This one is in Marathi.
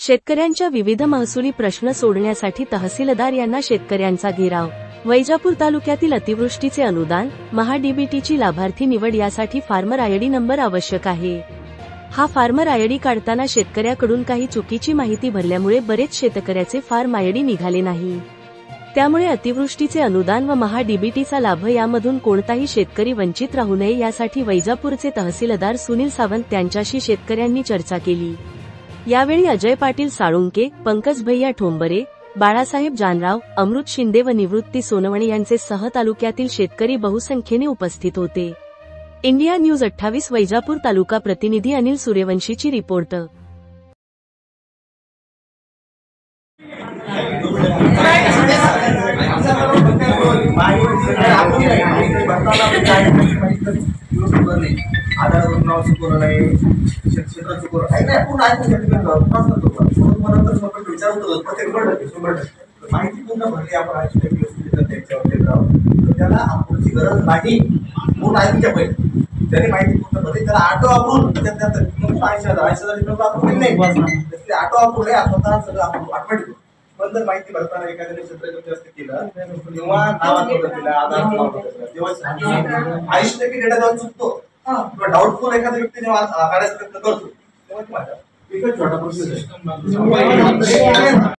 शेतकऱ्यांच्या विविध महसुली प्रश्न सोडण्यासाठी तहसीलदार यांना शेतकऱ्यांचा घेराव। वैजापूर तालुक्यातील अतिवृष्टीचे अनुदान, महाडीबीटीची लाभार्थी निवड यासाठी फार्मर आयडी नंबर आवश्यक आहे। हा फार्मर आयडी काढताना शेतकऱ्याकडून काही चुकीची माहिती भरल्यामुळे बरेच शेतकऱ्याचे फार्म आयडी निघाले नाही। त्यामुळे अतिवृष्टीचे अनुदान व महाडीबीटीचा लाभ यामधून कोणताही शेतकरी वंचित राहू नये यासाठी वैजापूरचे तहसीलदार सुनील सावंत यांच्याशी शेतकऱ्यांनी चर्चा केली। यावेळी अजय पाटील साळुंके, पंकज भैया ठोंबरे, बाळासाहेब जानराव, अमृत शिंदे व निवृत्ती सोनवणे यांचे सह तालुक्यातील शेतकरी बहुसंख्येने उपस्थित होते। इंडिया न्यूज 28 वैजापूर तालुका प्रतिनिधी अनिल सूर्यवंशीची रिपोर्ट। माहिती पूर्ण भरली आपण त्याला आपूर्ची गरज नाही म्हणून ऐकूया पहिले त्याने माहिती पूर्ण भरली त्याला ऑटो अप्रूव्ह त्याच्यात 80,000 अप्रूव्ह नाही ऑटो अप्रूव्ह आहे स्वतः सगळं ऑटोमॅटिक पण जर माहिती भरताना एखाद्याने क्षेत्र कमी जास्त केलं तेव्हा नावात आधार तेव्हा 80% डेटा जेव्हा चुकतो किंवा डाऊटफुल एखादा व्यक्ती जेव्हा काढायचा प्रयत्न करतो तेव्हा माझ्या एकच छोटा प्रोसेस